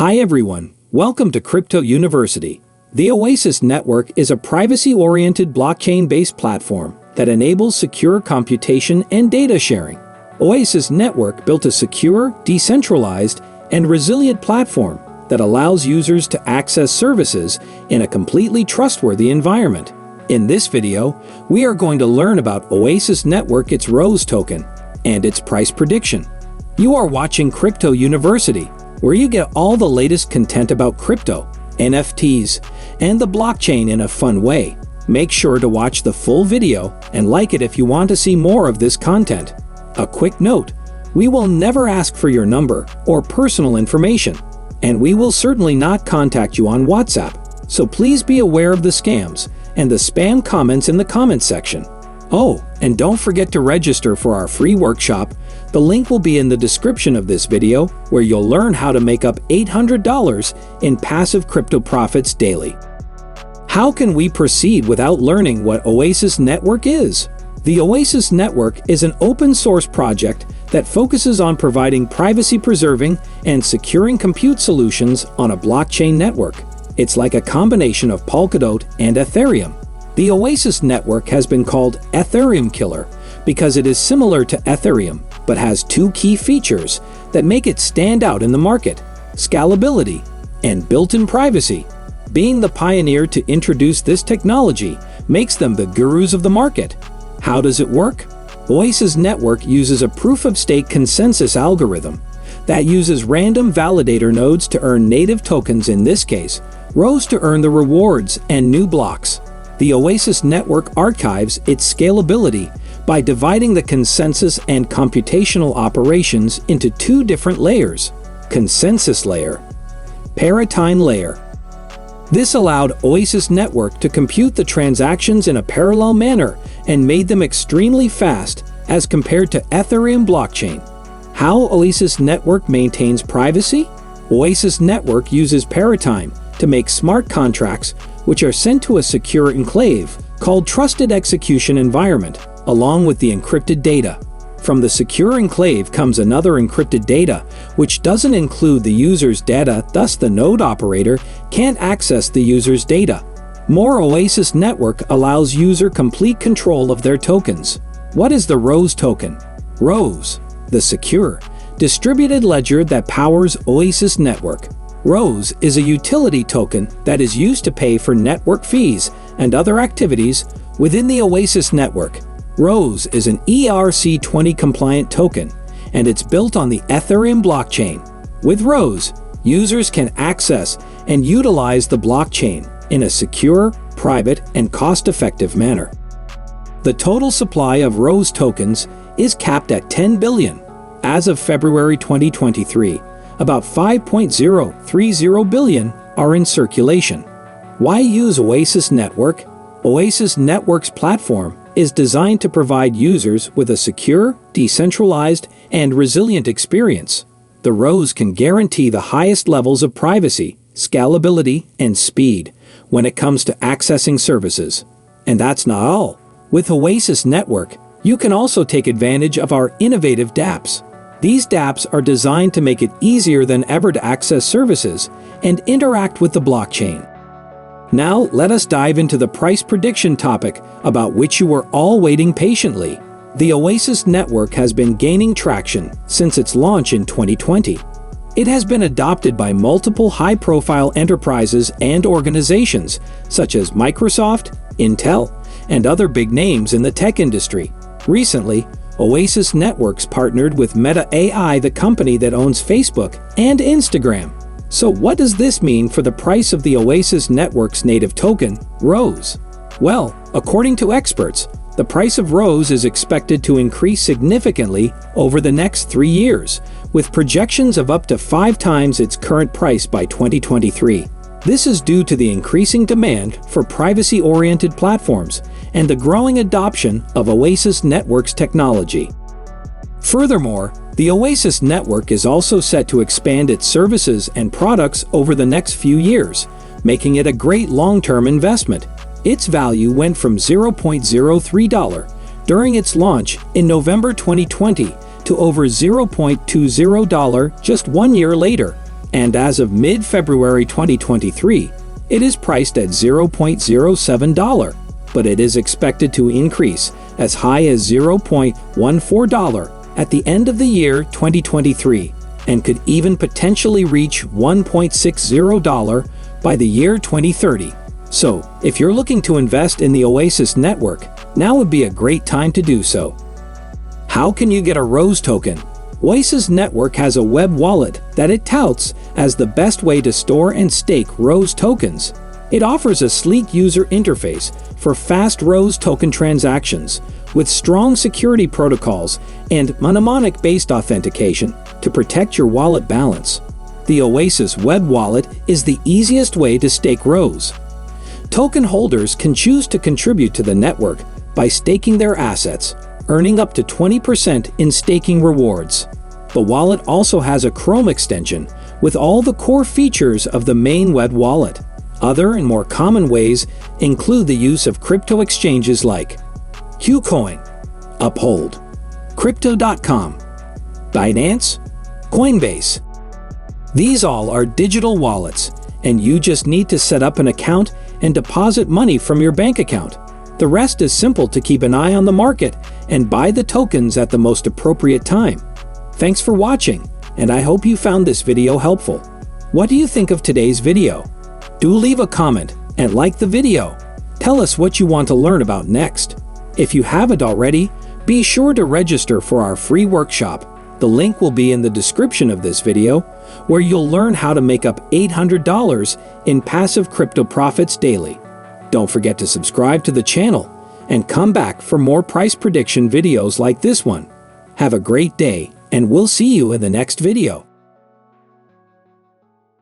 Hi everyone, welcome to Crypto University. The Oasis Network is a privacy-oriented blockchain-based platform that enables secure computation and data sharing. Oasis Network built a secure, decentralized, and resilient platform that allows users to access services in a completely trustworthy environment. In this video, we are going to learn about Oasis Network, its ROSE token, and its price prediction. You are watching Crypto University, where you get all the latest content about crypto, NFTs, and the blockchain in a fun way. Make sure to watch the full video and like it if you want to see more of this content. A quick note, we will never ask for your number or personal information, and we will certainly not contact you on WhatsApp, so please be aware of the scams and the spam comments in the comments section. Oh, and don't forget to register for our free workshop. The link will be in the description of this video, where you'll learn how to make up $800 in passive crypto profits daily. How can we proceed without learning what Oasis Network is? The Oasis Network is an open-source project that focuses on providing privacy-preserving and securing compute solutions on a blockchain network. It's like a combination of Polkadot and Ethereum. The Oasis Network has been called Ethereum Killer because it is similar to Ethereum, but has two key features that make it stand out in the market: scalability and built-in privacy. Being the pioneer to introduce this technology makes them the gurus of the market. How does it work? Oasis Network uses a proof-of-stake consensus algorithm that uses random validator nodes to earn native tokens, in this case, ROSE, to earn the rewards and new blocks. The Oasis Network archives its scalability by dividing the consensus and computational operations into two different layers: consensus layer, paratime layer. This allowed Oasis Network to compute the transactions in a parallel manner and made them extremely fast as compared to Ethereum blockchain. How Oasis Network maintains privacy? Oasis Network uses paratime to make smart contracts, which are sent to a secure enclave called Trusted Execution Environment, along with the encrypted data. From the secure enclave comes another encrypted data, which doesn't include the user's data, thus the node operator can't access the user's data. More Oasis Network allows user complete control of their tokens. What is the ROSE token? ROSE, the secure, distributed ledger that powers Oasis Network. ROSE is a utility token that is used to pay for network fees and other activities within the Oasis Network. ROSE is an ERC-20 compliant token, and it's built on the Ethereum blockchain. With ROSE, users can access and utilize the blockchain in a secure, private, and cost-effective manner. The total supply of ROSE tokens is capped at 10 billion. As of February 2023, about 5.030 billion are in circulation. Why use Oasis Network? Oasis Network's platform is designed to provide users with a secure, decentralized, and resilient experience. The ROSE can guarantee the highest levels of privacy, scalability, and speed when it comes to accessing services. And that's not all. With Oasis Network, you can also take advantage of our innovative dApps. These dApps are designed to make it easier than ever to access services and interact with the blockchain. Now, let us dive into the price prediction topic, about which you were all waiting patiently. The Oasis Network has been gaining traction since its launch in 2020. It has been adopted by multiple high-profile enterprises and organizations, such as Microsoft, Intel, and other big names in the tech industry. Recently, Oasis Networks partnered with Meta AI, the company that owns Facebook and Instagram. So what does this mean for the price of the Oasis Network's native token, ROSE? Well, according to experts, the price of ROSE is expected to increase significantly over the next 3 years, with projections of up to 5 times its current price by 2023. This is due to the increasing demand for privacy-oriented platforms and the growing adoption of Oasis Network's technology. Furthermore, the Oasis Network is also set to expand its services and products over the next few years, making it a great long-term investment. Its value went from $0.03 during its launch in November 2020 to over $0.20 just 1 year later. and as of mid-February 2023, it is priced at $0.07, but it is expected to increase as high as $0.14 at the end of the year 2023, and could even potentially reach $1.60 by the year 2030. So, if you're looking to invest in the Oasis network, now would be a great time to do so. How can you get a Rose token? Oasis Network has a web wallet that it touts as the best way to store and stake Rose tokens. It offers a sleek user interface for fast Rose token transactions, with strong security protocols and mnemonic-based authentication to protect your wallet balance. The Oasis web wallet is the easiest way to stake Rose. Token holders can choose to contribute to the network by staking their assets, earning up to 20% in staking rewards. The wallet also has a Chrome extension with all the core features of the main web wallet. Other and more common ways include the use of crypto exchanges like KuCoin, Uphold, Crypto.com, Binance, Coinbase. These all are digital wallets, and you just need to set up an account and deposit money from your bank account. The rest is simple to keep an eye on the market and buy the tokens at the most appropriate time. Thanks for watching, and I hope you found this video helpful. What do you think of today's video? Do leave a comment and like the video. Tell us what you want to learn about next. If you haven't already, be sure to register for our free workshop. The link will be in the description of this video, where you'll learn how to make up $800 in passive crypto profits daily. Don't forget to subscribe to the channel and come back for more price prediction videos like this one. Have a great day, and we'll see you in the next video.